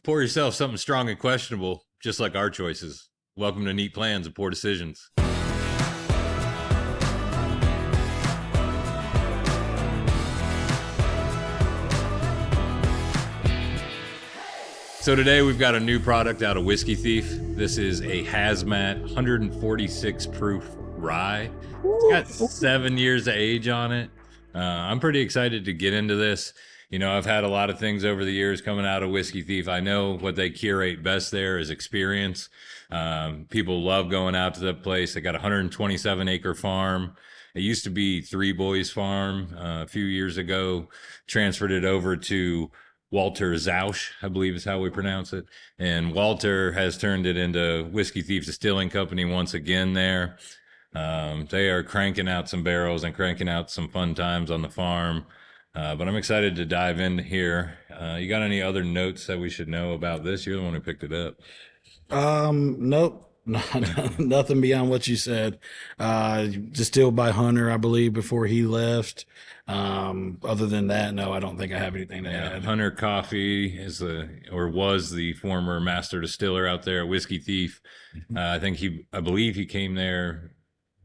Pour yourself something strong and questionable, just like our choices. Welcome to Neat Plans and Poor Decisions. So today we've got a new product out of Whiskey Thief. This is a hazmat 146 proof rye. It's got 7 years of age on it. I'm pretty excited to get into this. You know, I've had a lot of things over the years coming out of Whiskey Thief. I know what they curate best there is experience. People love going out to that place. They got a 127 acre farm. It used to be Three Boys Farm a few years ago, transferred it over to Walter Zausch, I believe is how we pronounce it. And Walter has turned it into Whiskey Thief Distilling Company once again there. They are cranking out some barrels and cranking out some fun times on the farm. But I'm excited to dive into here. You got any other notes that we should know about this? You're the one who picked it up. Nope. Nothing beyond what you said. Distilled by Hunter, I believe, before he left. Other than that, no, I don't think I have anything to add. Hunter Coffee was the former master distiller out there at Whiskey Thief. I believe he came there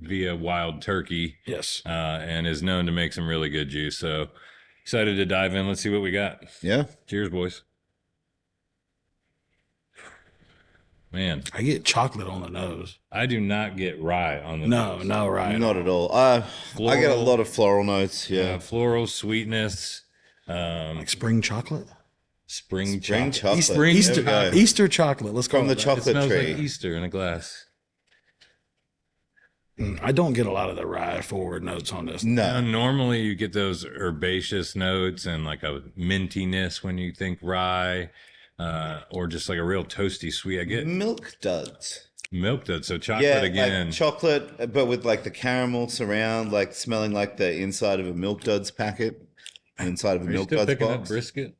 via Wild Turkey. Yes. And is known to make some really good juice. So excited to dive in. Let's see what we got. Yeah. Cheers, boys. Man, I get chocolate on the nose. I do not get rye on the nose. No rye. Not at all. I get a lot of floral notes. Yeah. Floral sweetness. Like spring chocolate? Spring chocolate. Easter chocolate. Let's call From it the that. chocolate It smells tree. like Easter in a glass. I don't get a lot of the rye forward notes on this. No. Normally you get those herbaceous notes and like a mintiness when you think rye, or just like a real toasty sweet. I get Milk duds. milk duds, so chocolate again. Like chocolate, but with like the caramel surround, like smelling like the inside of a Milk Duds packet, inside of a Are you Milk still Duds picking up box. brisket?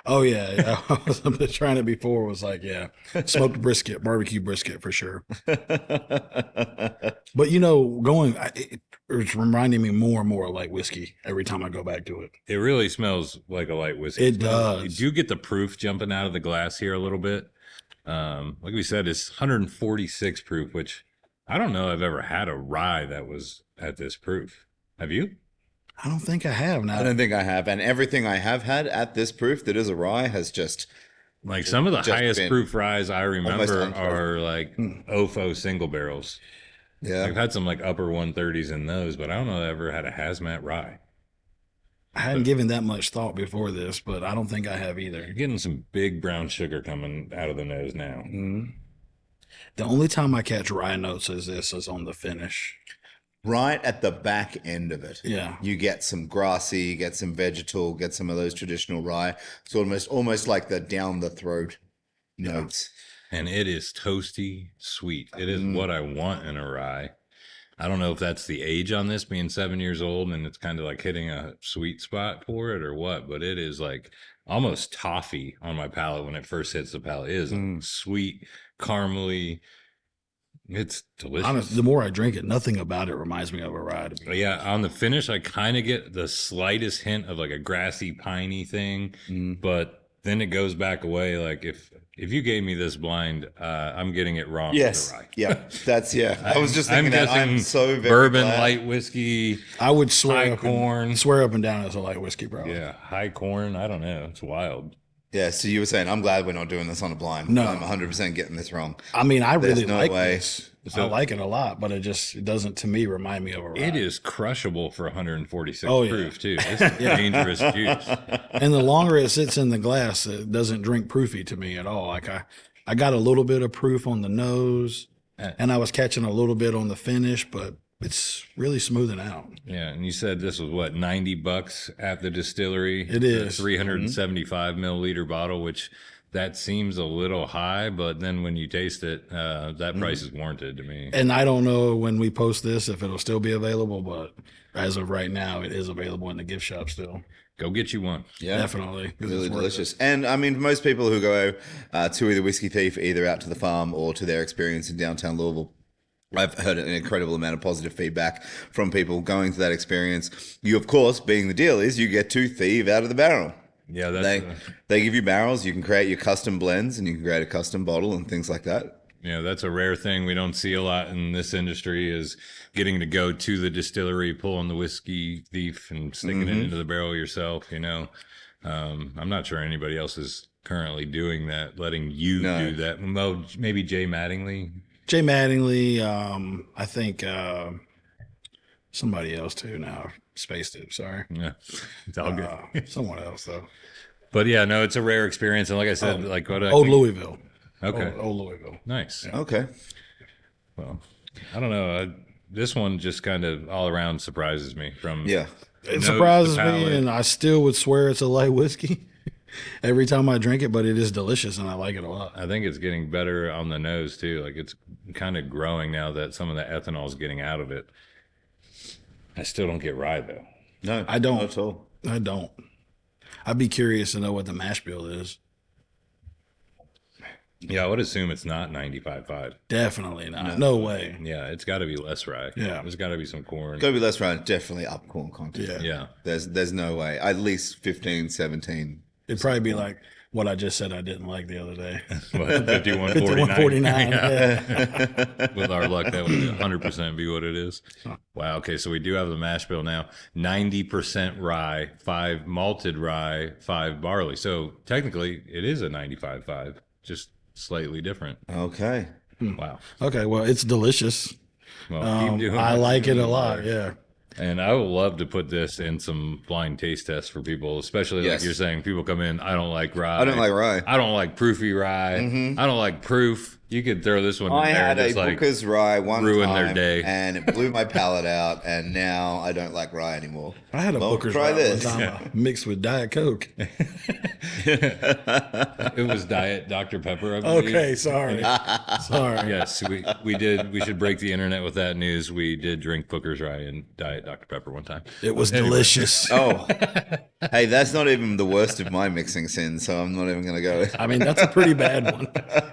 Oh, yeah. I was trying it before. Was like, yeah, smoked brisket, barbecue brisket for sure. But, you know, it's reminding me more and more of light whiskey every time I go back to it. It really smells like a light whiskey. It does. You do get the proof jumping out of the glass here a little bit. Like we said, it's 146 proof, which I don't know I've ever had a rye that was at this proof. Have you? I don't think I have now. I don't think I have. And everything I have had at this proof that is a rye has just... Like some of the Just highest been proof ryes I remember almost are like OFO single barrels. Yeah. I've had some like upper 130s in those, but I don't know if I ever had a hazmat rye. I hadn't given that much thought before this, but I don't think I have either. You're getting some big brown sugar coming out of the nose now. The only time I catch rye notes is on the finish. Right at the back end of it. Yeah. You get some grassy, you get some vegetal, get some of those traditional rye. It's almost like the down the throat notes. And it is toasty sweet. It is what I want in a rye. I don't know if that's the age on this being 7 years old and it's kind of like hitting a sweet spot for it or what, but it is like almost toffee on my palate when it first hits the palate. It is sweet, caramely. It's delicious. Honestly, the more I drink it, nothing about it reminds me of a rye. Yeah, on the finish, I kind of get the slightest hint of like a grassy, piney thing, but then it goes back away. Like if you gave me this blind, I'm getting it wrong. Yes. For the rye. Yeah. I was just thinking that. I'm so very bourbon glad. light whiskey. I would swear High up and down it's a light whiskey, bro. Yeah, high corn. I don't know. It's wild. Yeah, so you were saying, I'm glad we're not doing this on a blind. No. I'm 100% getting this wrong. I mean, I There's really no like way. this. I like it a lot, but it doesn't, to me, remind me of a rye. It is crushable for 146 Oh, yeah. proof too. It's a dangerous juice. And the longer it sits in the glass, it doesn't drink proofy to me at all. Like I got a little bit of proof on the nose, and I was catching a little bit on the finish, but it's really smoothing out. Yeah, and you said this was what, $90 at the distillery? It is. 375 milliliter bottle, which that seems a little high, but then when you taste it, that price is warranted to me. And I don't know when we post this if it'll still be available, but as of right now, it is available in the gift shop still. Go get you one. Yeah. Definitely. 'Cause Really it's worth delicious. it. And I mean, most people who go to either Whiskey Thief, either out to the farm or to their experience in downtown Louisville, I've heard an incredible amount of positive feedback from people going to that experience. You, of course, being the deal is you get to thieve out of the barrel. Yeah, They give you barrels. You can create your custom blends, and you can create a custom bottle and things like that. that's a rare thing we don't see a lot in this industry is getting to go to the distillery, pulling the Whiskey Thief and sticking it into the barrel yourself. I'm not sure anybody else is currently doing that, letting you No. do that. Well, maybe Jay Mattingly. Jay Mattingly, I think somebody else too now. Spaced it, sorry. Yeah, it's all good. Someone else though. But yeah, no, it's a rare experience. And like I said, like what Old Louisville. Okay. Old Louisville. Nice. Okay. Well, I don't know. This one just kind of all around surprises me from Yeah. It nose surprises to me, palate. and I still would swear it's a light whiskey every time I drink it, but it is delicious, and I like it a lot. I think it's getting better on the nose too. Like it's kind of growing now that some of the ethanol is getting out of it. I still don't get rye though. No, I don't. Not at all. I don't. I'd be curious to know what the mash bill is. Yeah, I would assume it's not 95.5. Definitely not. No way. Yeah, it's got to be less rye. Yeah. There's got to be some corn. Gotta be less round. Definitely up corn content. Yeah. Yeah. There's no way. At least 15, 17. It'd probably be like what I just said I didn't like the other day. What, 51.49. 51.49. Yeah. With our luck, that would 100% be what it is. Wow. Okay, so we do have the mash bill now. 90% rye, 5 malted rye, 5 barley. So technically, it is a 95.5, just slightly different. Okay. Wow. Okay, well, it's delicious. Well, keep doing I what like you're it a doing lot. there. Yeah. And I would love to put this in some blind taste tests for people, especially like Yes. you're saying, people come in, I don't like rye. I don't like rye. I don't like proofy rye. I don't like proof. You could throw this one in I there had and a just like Booker's rye one ruin time, their day. and it blew my palate out, and now I don't like rye anymore. I had a Well, Booker's try rye this. one time mixed with Diet Coke. it was Diet Dr. Pepper. I believe. Okay, sorry. Sorry. Yes, we did. We should break the internet with that news. We did drink Booker's Rye and Diet Dr. Pepper one time. It was Anyway. delicious. Oh, hey, that's not even the worst of my mixing sins, so I'm not even going to go. I mean, that's a pretty bad one.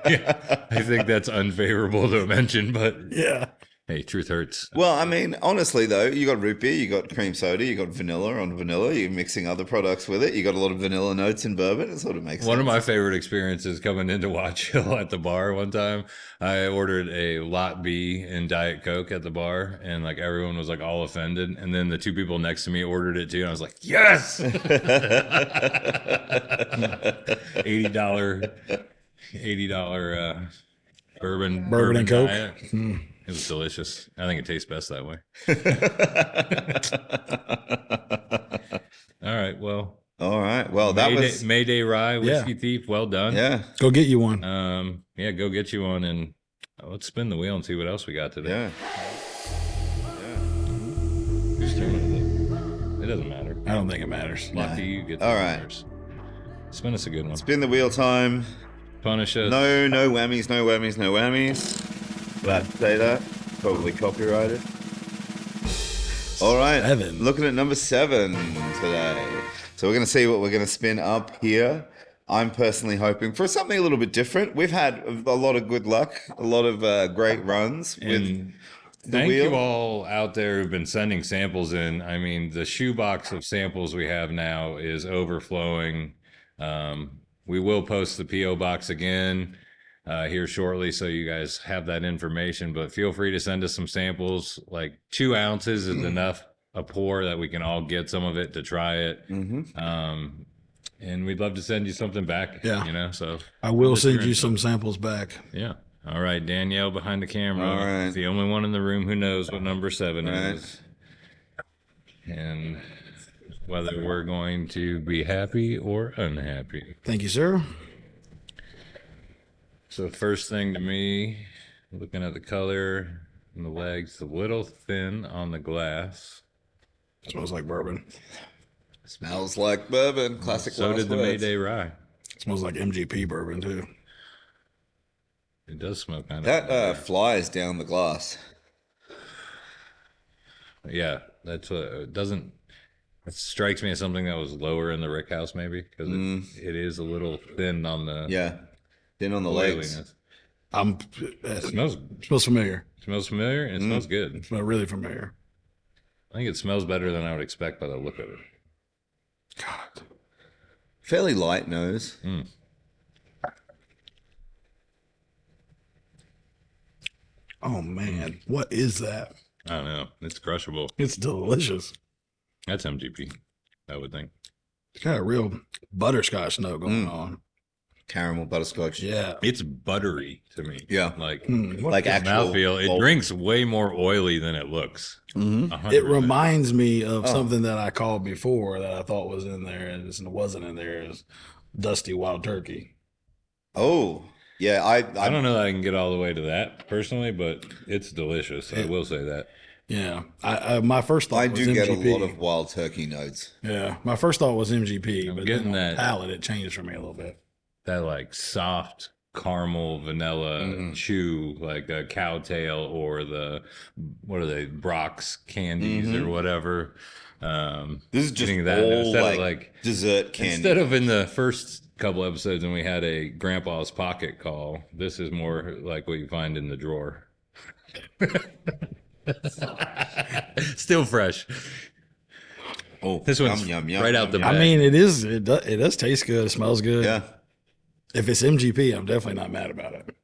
Yeah, I think that's unfavorable to mention, but Yeah. hey, truth hurts. Well, I mean, honestly, though, you got root beer, you got cream soda, you got vanilla on vanilla, you're mixing other products with it, you got a lot of vanilla notes in bourbon. It sort of makes One sense. of my favorite experiences coming into Watch Hill at the bar one time, I ordered a Lot B and Diet Coke at the bar, and like everyone was like all offended. And then the 2 people next to me ordered it too, and I was like, yes! $80 bourbon and Coke. Diet. It was delicious. I think it tastes best that way. All right, well, All right. Well, that was. May Day Rye, Whiskey Yeah. Thief, well done. Yeah. Go get you one. Yeah, go get you one, and let's spin the wheel and see what else we got today. Yeah. Whose turn is it? It doesn't matter. I don't think it matters. Lucky you get the All right. winners. Spin us a good one. Spin the wheel time. Punish us. No whammies, no whammies, no whammies. Glad to say that. Probably copyrighted. All right. 7. Looking at number 7 today. So we're going to see what we're going to spin up here. I'm personally hoping for something a little bit different. We've had a lot of good luck, a lot of great runs with And the thank wheel. you all out there who've been sending samples in. I mean, the shoebox of samples we have now is overflowing. We will post the P.O. box again here shortly, so you guys have that information. But feel free to send us some samples. Like 2 ounces is enough a pour that we can all get some of it to try it. And we'd love to send you something back. Yeah. You know, so I will Just send your you info. some samples back. Yeah. All right, Danielle behind the camera. All right. The only one in the room who knows what number 7 Right. is. And whether we're going to be happy or unhappy. Thank you, sir. So first thing to me, looking at the color and the legs, a little thin on the glass. Smells like bourbon. Smells like bourbon. Classic. So last did the May words. Day Rye. Smells like MGP bourbon too. It does smell kind of. That flies down the glass. Yeah, that's what it doesn't. It strikes me as something that was lower in the rick house, maybe because it is a little thin on the Yeah. Then on the legs. oiliness. It Smells smells familiar. smells familiar and it smells good. It smells really familiar. I think it smells better than I would expect by the look of it. God. Fairly light nose. Mm. Oh man, what is that? I don't know. It's crushable. It's delicious. That's MGP, I would think. It's got a real butterscotch note going on. Caramel butterscotch. Yeah. It's buttery to me. Yeah. Like, Like actual mouthfeel. It drinks way more oily than it looks. It reminds me of something that I called before that I thought was in there and it wasn't in there. Is Dusty Wild Turkey. Oh, yeah. I don't know that I can get all the way to that personally, but it's delicious. I will say that. Yeah. I my first thought I was do MGP. get a lot of wild turkey notes. Yeah. My first thought was MGP, I'm but getting then on that- palate it changed for me a little bit. That like soft caramel vanilla chew, like a cow tail or the, what are they, Brock's candies or whatever. This is just getting that all instead of like dessert candy. Instead of in the first couple episodes when we had a grandpa's pocket call, this is more like what you find in the drawer. Still fresh. Oh, This one's yum, yum, right yum, out the yum. I bag. mean, it does taste good. It smells good. Yeah. If it's MGP, I'm definitely not mad about it.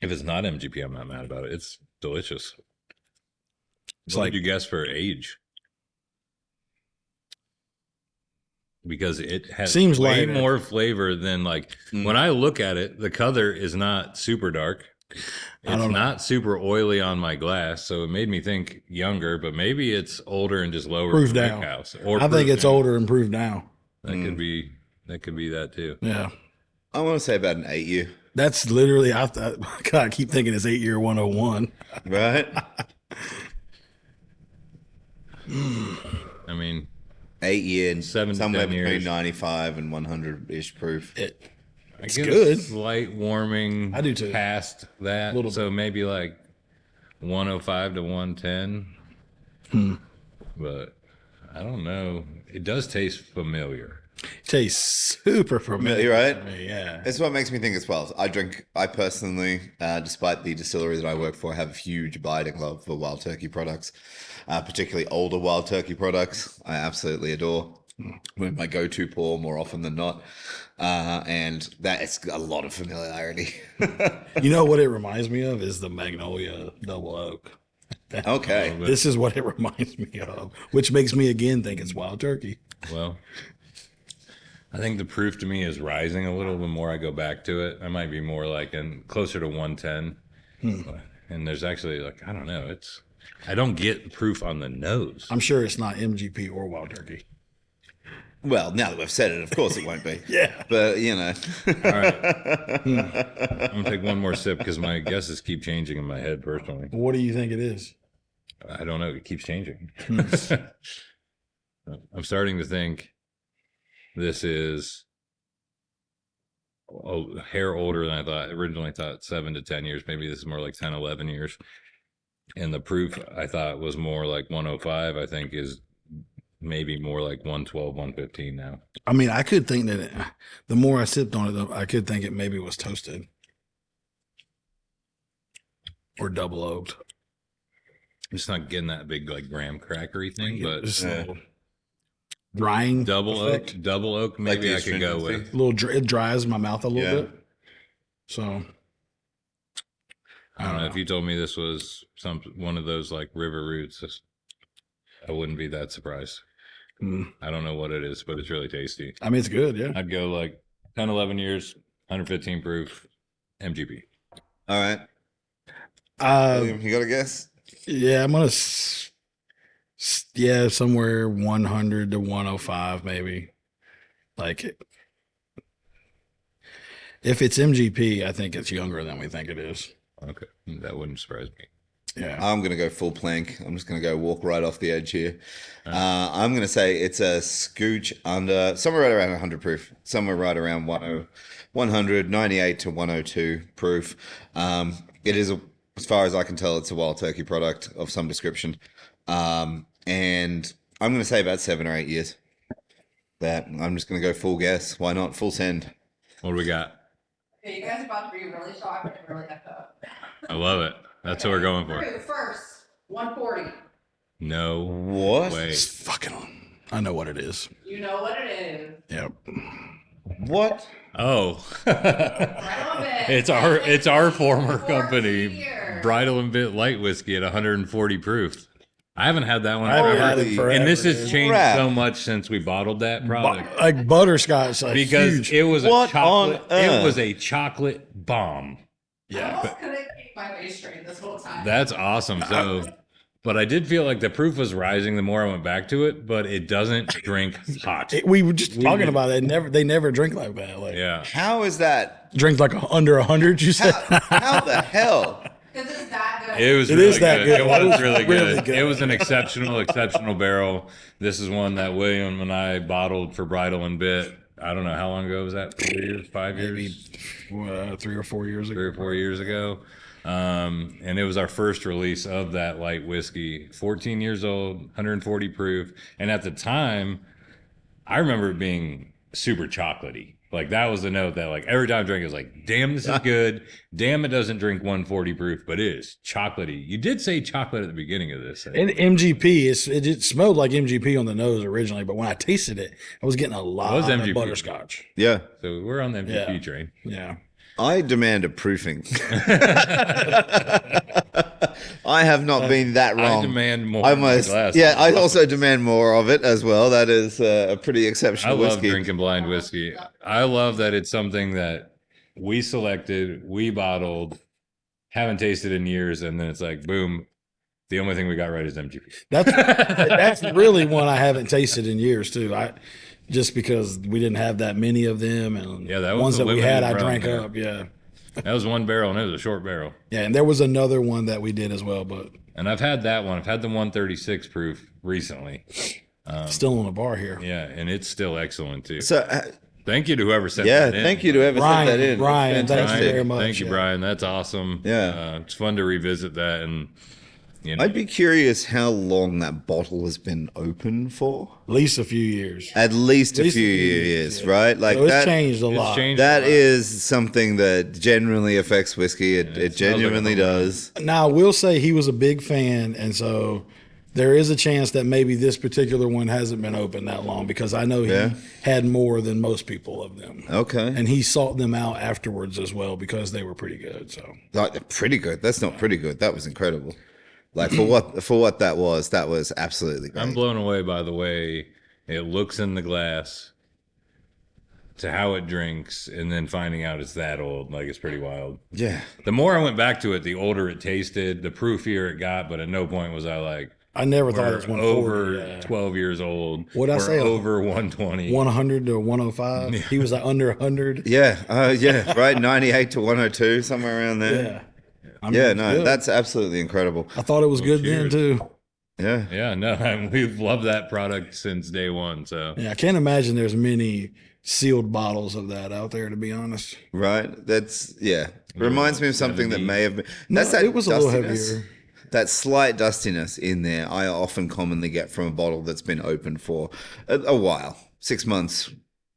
If it's not MGP, I'm not mad about it. It's delicious. It's What like- would you guess for age? Because it has Seems way lighter. more flavor than like when I look at it, the color is not super dark. I It's don't know. not super oily on my glass, so it made me think younger, but maybe it's older and just lower Proof from down. Rickhouse. Or I think proof it's down. older and proved now. That could be that too. Yeah. I want to say about an 8 year. That's literally, God, I keep thinking it's 8 year 101. Right? I mean, 8 year and 7 to somewhere 10 between years. 95 and 100 ish proof. I It's get good. a slight warming. I do too. Past that, Little so maybe like 105 to 110. But I don't know. It does taste familiar. Tastes super familiar. Right? to me, yeah. It's what makes me think as well. I personally, despite the distillery that I work for, have a huge abiding love for wild turkey products, particularly older wild turkey products. I absolutely adore. With my go-to pour more often than not. And that is a lot of familiarity. You know what it reminds me of is the Magnolia Double Oak. Okay. This is what it reminds me of, which makes me again think it's wild turkey. Well, I think the proof to me is rising a little the more I go back to it. I might be more like closer to 110. And there's actually like, I don't know. I don't get proof on the nose. I'm sure it's not MGP or wild turkey. Well, now that we've said it, of course it won't be. Yeah. But, you know. All right. I'm going to take one more sip because my guesses keep changing in my head personally. What do you think it is? I don't know. It keeps changing. I'm starting to think this is a hair older than I thought. Originally thought 7 to 10 years. Maybe this is more like 10, 11 years. And the proof I thought was more like 105, I think is maybe more like 112, 115 now. I mean, I could think that the more I sipped on it, I could think it maybe was toasted or double oaked. I'm just not getting that big like graham crackery thing, but Just a little drying double effect. oak, maybe the I could go astringency. with. A little it dries my mouth a little Yeah. bit. So I don't know if you told me this was one of those like river roots, I wouldn't be that surprised. I don't know what it is, but it's really tasty. I mean, it's good. Yeah. I'd go like 10, 11 years, 115 proof, MGP. All right. Um, You got a guess? Yeah, I'm gonna. Yeah, somewhere 100 to 105, maybe. Like, if it's MGP, I think it's younger than we think it is. Okay, that wouldn't surprise me. Yeah. I'm going to go full plank. I'm just going to go walk right off the edge here. I'm going to say it's a scooch under, somewhere right around 100 proof, somewhere right around 100, 98 to 102 proof. It is, as far as I can tell, it's a wild turkey product of some description. And I'm going to say about 7 or 8 years. That I'm just going to go full guess. Why not? Full send. What do we got? Okay, you guys are about to be really shocked and really effed up. I love it. That's what we're going for. First, 140. No What? way. It's fucking on. I know what it is. You know what it is. Yep. What? Oh, Right on it. it's our former 14 company, years. Bridle and Bit Light Whiskey at 140 proof. I haven't had that one I haven't forever. had it forever. And this has dude. changed Crap. so much since we bottled that product. Like butterscotch, like Because huge. it was What a chocolate. on earth? It was a chocolate bomb. I almost couldn't keep my face straight this whole time. That's awesome. So, but I did feel like the proof was rising the more I went back to it. But it doesn't drink hot. We were just talking did- about it. They never drink like that. Like Yeah. How is that? drink like under 100. You said. How the hell? Because it's that good. It was It really is that good. It was It was really really good. good. It was an exceptional barrel. This is one that William and I bottled for Bridle and Bit. I don't know how long ago was that? 4 years, 5 years, 3 or 4 years ago. 3 or 4 years ago. And it was our first release of that light whiskey. 14 years old, 140 proof. And at the time, I remember it being super chocolatey. Like that was the note that like every time I drank it was like, damn, this is good. Damn, it doesn't drink 140 proof, but it is chocolatey. You did say chocolate at the beginning of this. And MGP, it smelled like MGP on the nose originally, but when I tasted it, I was getting a lot was of MGP. butterscotch. Yeah. So we're on the MVP Yeah. train. Yeah. I demand a proofing. I have not been that I wrong. demand more. I in my must. glass. Yeah, I also demand more of it as well. That is a pretty I exceptional love whiskey. drinking blind whiskey. I love that it's something that we selected, we bottled, haven't tasted in years, and then it's like, boom, the only thing we got right is MGP. That's really one I haven't tasted in years too. Just because we didn't have that many of them, and Yeah, that was ones a that we had, I limited run, drank yeah. up. Yeah, That was one barrel, and it was a short barrel. yeah, and there was another one that we did as well, but And I've had that one. I've had the 136 proof recently. still on the bar here. Yeah, and it's still excellent too. So, Thank you to whoever sent yeah, that in. thank you to whoever Brian, sent that in. Brian, thank you Fantastic. very much. Thank you, Yeah. Brian. That's awesome. Yeah. It's fun to revisit that, and you know, I'd be curious how long that bottle has been open for. At least a few years. At least a least few years, yeah. right? Like So it's that. changed a it's lot. changed. That a lot. is something that genuinely affects whiskey. It smells like a genuinely home run. does. Now, I will say he was a big fan, and so there is a chance that maybe this particular one hasn't been open that long because I know he Yeah. had more than most people of them. Okay. And he sought them out afterwards as well because they were pretty good. So Like, pretty good. That's not pretty good. That was incredible. Like for what that was absolutely great. I'm blown away by the way it looks in the glass, to how it drinks, and then finding out it's that old. Like it's pretty wild. Yeah. The more I went back to it, the older it tasted, the proofier it got. But at no point was I like, I never thought it was we're 140. over 12 years old. What'd I we're say? over 120. 100 to 105. He was like under 100. Yeah. Yeah. Right. 98 to 102, somewhere around there. Yeah. I mean, Yeah. it's No, good. that's absolutely incredible. I thought it was good then cheers. too. Yeah. Yeah, no, and we've loved that product since day one. So Yeah, I can't imagine there's many sealed bottles of that out there, to be honest. Right. That's reminds me of something that 70. may have been. No, That's that it was a little dustiness. heavier. That slight dustiness in there, I often commonly get from a bottle that's been open for a while, 6 months,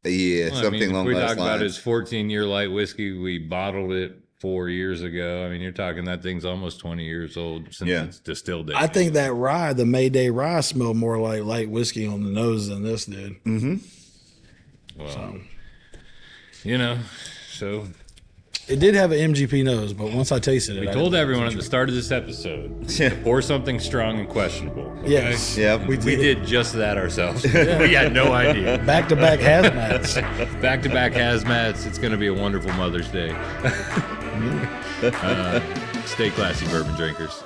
a year, Well, I something mean, along if we those talk about lines. his 14-year light whiskey. We bottled it 4 years ago. I mean, you're talking that thing's almost 20 years old since Yeah. it's distilled. I think that rye, the May Day Rye, smelled more like light whiskey on the nose than this did. Well, you know, so It did have an MGP nose, but once I tasted it, we I told didn't think everyone it at the was start of this episode Yeah. to pour something strong and questionable. Okay? Yes. Yeah. We did just that ourselves. We had no idea. back-to-back hazmats. Back-to-back hazmats. It's going to be a wonderful Mother's Day. Stay classy, bourbon drinkers.